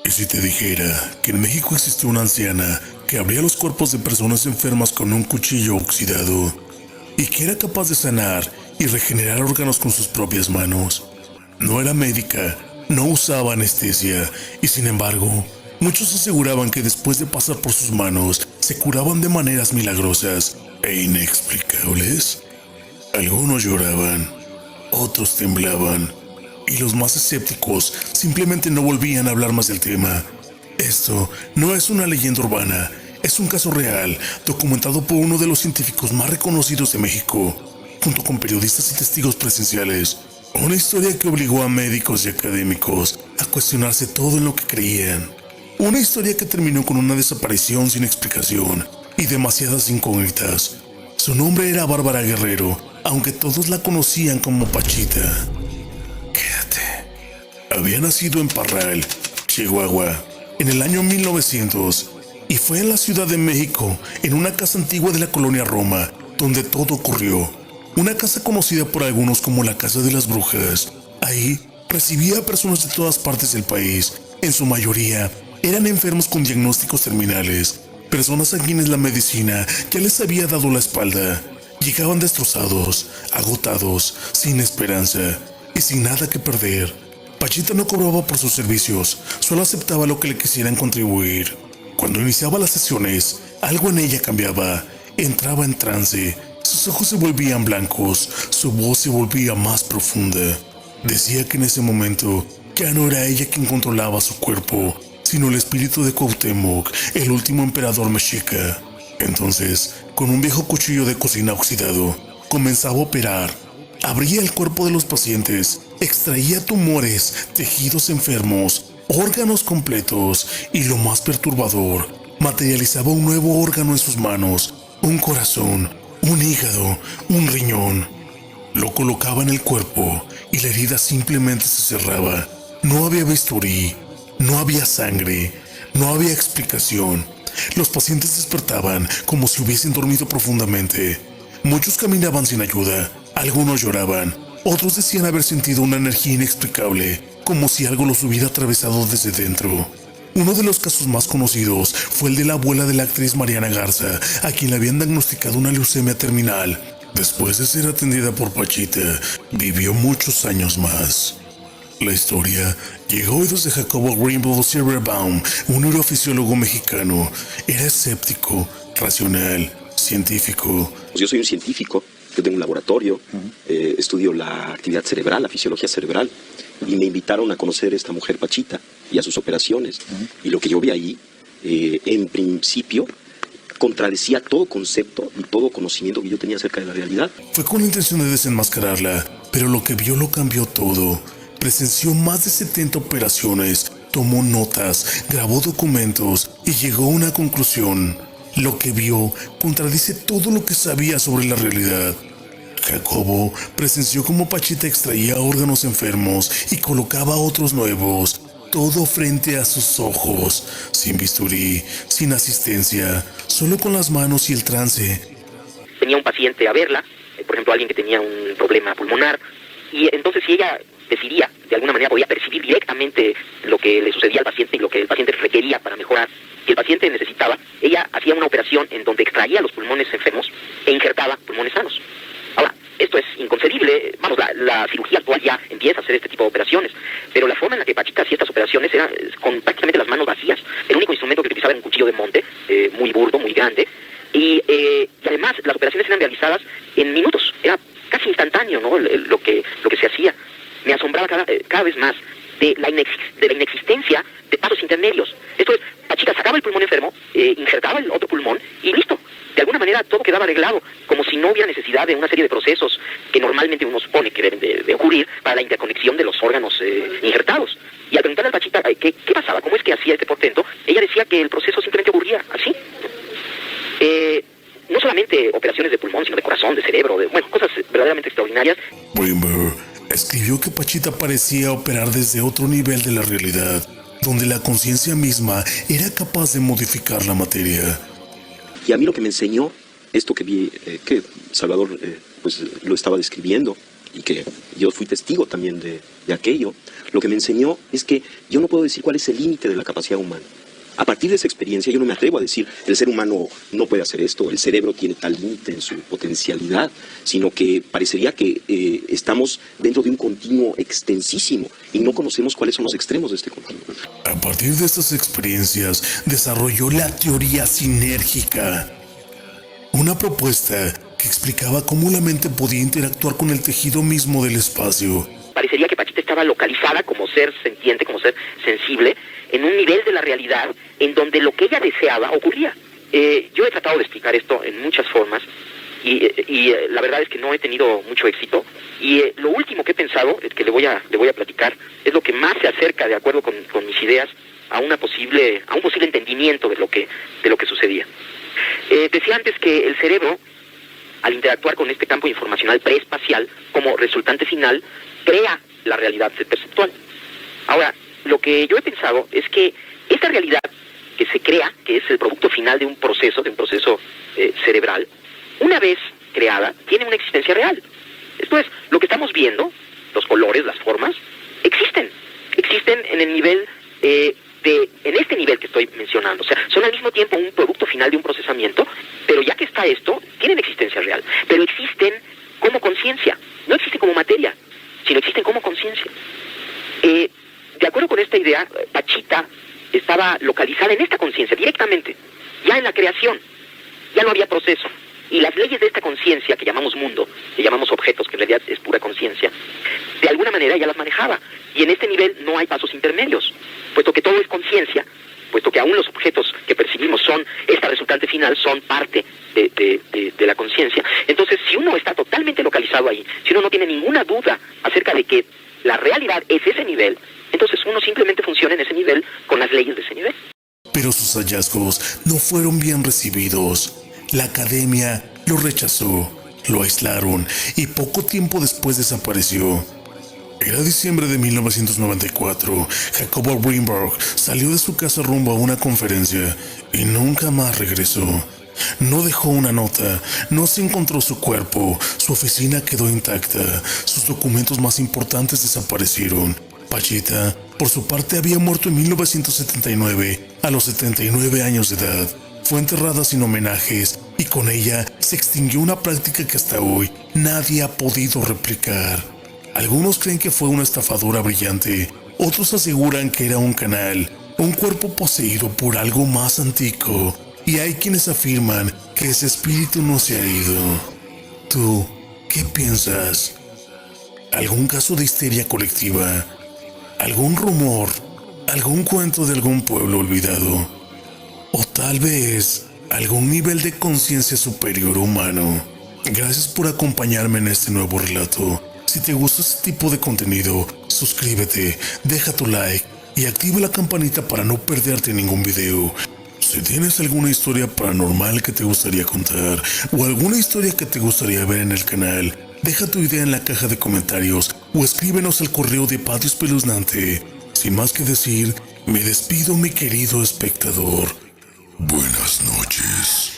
¿Y si te dijera que en México existe una anciana que abría los cuerpos de personas enfermas con un cuchillo oxidado y que era capaz de sanar y regenerar órganos con sus propias manos? No era médica, no usaba anestesia y sin embargo, muchos aseguraban que después de pasar por sus manos se curaban de maneras milagrosas e inexplicables. Algunos lloraban, otros temblaban y los más escépticos simplemente no volvían a hablar más del tema. Esto no es una leyenda urbana, es un caso real documentado por uno de los científicos más reconocidos de México, junto con periodistas y testigos presenciales. Una historia que obligó a médicos y académicos a cuestionarse todo en lo que creían. Una historia que terminó con una desaparición sin explicación y demasiadas incógnitas. Su nombre era Bárbara Guerrero, aunque todos la conocían como Pachita. Quédate. Había nacido en Parral, Chihuahua, en el año 1900 y fue en la Ciudad de México, en una casa antigua de la colonia Roma, donde todo ocurrió. Una casa conocida por algunos como la Casa de las Brujas. Ahí recibía a personas de todas partes del país. En su mayoría eran enfermos con diagnósticos terminales, personas a quienes la medicina ya les había dado la espalda. Llegaban destrozados, agotados, sin esperanza y sin nada que perder. Pachita no cobraba por sus servicios, solo aceptaba lo que le quisieran contribuir. Cuando iniciaba las sesiones, algo en ella cambiaba. Entraba en trance, sus ojos se volvían blancos, su voz se volvía más profunda. Decía que en ese momento ya no era ella quien controlaba su cuerpo, sino el espíritu de Cuauhtémoc, el último emperador mexica. Entonces, con un viejo cuchillo de cocina oxidado, comenzaba a operar. Abría el cuerpo de los pacientes, extraía tumores, tejidos enfermos, órganos completos y lo más perturbador, materializaba un nuevo órgano en sus manos, un corazón, un hígado, un riñón. Lo colocaba en el cuerpo y la herida simplemente se cerraba. No había bisturí, no había sangre, no había explicación. Los pacientes despertaban como si hubiesen dormido profundamente. Muchos caminaban sin ayuda, algunos lloraban, otros decían haber sentido una energía inexplicable, como si algo los hubiera atravesado desde dentro. Uno de los casos más conocidos fue el de la abuela de la actriz Mariana Garza, a quien le habían diagnosticado una leucemia terminal. Después de ser atendida por Pachita, vivió muchos años más. La historia llegó a oídos de Jacobo Greenwald Silverbaum, un neurofisiólogo mexicano. Era escéptico, racional, científico. Yo soy un científico, yo tengo un laboratorio, estudio la actividad cerebral, la fisiología cerebral, y me invitaron a conocer a esta mujer Pachita y a sus operaciones. Y lo que yo vi ahí, en principio, contradecía todo concepto y todo conocimiento que yo tenía acerca de la realidad. Fue con la intención de desenmascararla, pero lo que vio lo cambió todo. Presenció más de 70 operaciones, tomó notas, grabó documentos y llegó a una conclusión. Lo que vio contradice todo lo que sabía sobre la realidad. Jacobo presenció cómo Pachita extraía órganos enfermos y colocaba otros nuevos, todo frente a sus ojos, sin bisturí, sin asistencia, solo con las manos y el trance. Venía un paciente a verla, por ejemplo alguien que tenía un problema pulmonar, y entonces si ella decidía, de alguna manera podía percibir directamente lo que le sucedía al paciente y lo que el paciente requería para mejorar, que el paciente necesitaba, ella hacía una operación en donde extraía los pulmones enfermos e injertaba pulmones sanos. Ahora, esto es inconcebible, vamos, la cirugía actual ya empieza a hacer este tipo de operaciones, pero la forma en la que Pachita hacía estas operaciones era con prácticamente las manos vacías. El único instrumento que utilizaba era un cuchillo de monte, muy burdo, muy grande, y además las operaciones eran realizadas en minutos, era casi instantáneo, ¿no? Lo que se hacía. Me asombraba cada vez más de la inexistencia de pasos intermedios. Esto es, Pachita sacaba el pulmón enfermo, injertaba el otro pulmón y listo. De alguna manera todo quedaba arreglado, como si no hubiera necesidad de una serie de procesos que normalmente uno supone que deben de ocurrir para la interconexión de los órganos injertados. Y al preguntarle a Pachita qué pasaba, cómo es que hacía este portento, ella decía que el proceso simplemente ocurría así. No solamente operaciones de pulmón, sino de corazón, de cerebro, cosas verdaderamente extraordinarias. Bremer escribió que Pachita parecía operar desde otro nivel de la realidad, donde la conciencia misma era capaz de modificar la materia. Y a mí lo que me enseñó, esto que vi, que Salvador pues lo estaba describiendo, y que yo fui testigo también de aquello, lo que me enseñó es que yo no puedo decir cuál es el límite de la capacidad humana. A partir de esa experiencia yo no me atrevo a decir el ser humano no puede hacer esto, el cerebro tiene tal límite en su potencialidad, sino que parecería que estamos dentro de un continuo extensísimo y no conocemos cuáles son los extremos de este continuo. A partir de estas experiencias desarrolló la teoría sinérgica, una propuesta que explicaba cómo la mente podía interactuar con el tejido mismo del espacio. Parecería que Pachita estaba localizada como ser sentiente, como ser sensible, en un nivel de la realidad en donde lo que ella deseaba ocurría. Yo he tratado de explicar esto en muchas formas y la verdad es que no he tenido mucho éxito. Y lo último que he pensado, que le voy a platicar, es lo que más se acerca, de acuerdo con mis ideas, a un posible entendimiento de lo que sucedía. Decía antes que el cerebro, al interactuar con este campo informacional preespacial, como resultante final, crea la realidad perceptual. Ahora, lo que yo he pensado es que esta realidad que se crea, que es el producto final de un proceso cerebral, una vez creada, tiene una existencia real. Esto es, lo que estamos viendo, los colores, las formas, existen en el nivel en este nivel que estoy mencionando. O sea, son al mismo tiempo un producto final de un procesamiento, pero ya que está esto, tienen existencia real. Pero existen como conciencia, no existen como materia, sino existen como conciencia. De acuerdo con esta idea, Pachita estaba localizada en esta conciencia directamente, ya en la creación, ya no había proceso. Y las leyes de esta conciencia que llamamos mundo, que llamamos objetos, que en realidad es pura conciencia, de alguna manera ya las manejaba. Y en este nivel no hay pasos intermedios, puesto que todo es conciencia, puesto que aún los objetos que percibimos son, esta resultante final, son parte de la conciencia. Entonces, si uno está totalmente localizado ahí, si uno no tiene ninguna duda acerca de que la realidad es ese nivel, entonces uno simplemente funciona en ese nivel con las leyes de ese nivel. Pero sus hallazgos no fueron bien recibidos. La academia lo rechazó, lo aislaron y poco tiempo después desapareció. Era diciembre de 1994. Jacobo Greenberg salió de su casa rumbo a una conferencia y nunca más regresó. No dejó una nota, no se encontró su cuerpo, su oficina quedó intacta, sus documentos más importantes desaparecieron. Pachita, por su parte, había muerto en 1979, a los 79 años de edad. Fue enterrada sin homenajes y con ella se extinguió una práctica que hasta hoy nadie ha podido replicar. Algunos creen que fue una estafadora brillante, otros aseguran que era un canal, un cuerpo poseído por algo más antiguo, y hay quienes afirman que ese espíritu no se ha ido. ¿Tú qué piensas? ¿Algún caso de histeria colectiva? ¿Algún rumor? ¿Algún cuento de algún pueblo olvidado? O tal vez algún nivel de conciencia superior humano. Gracias por acompañarme en este nuevo relato. Si te gusta este tipo de contenido, suscríbete, deja tu like y activa la campanita para no perderte ningún video. Si tienes alguna historia paranormal que te gustaría contar o alguna historia que te gustaría ver en el canal, deja tu idea en la caja de comentarios o escríbenos al correo de Patio Espeluznante. Sin más que decir, me despido, mi querido espectador. Buenas noches.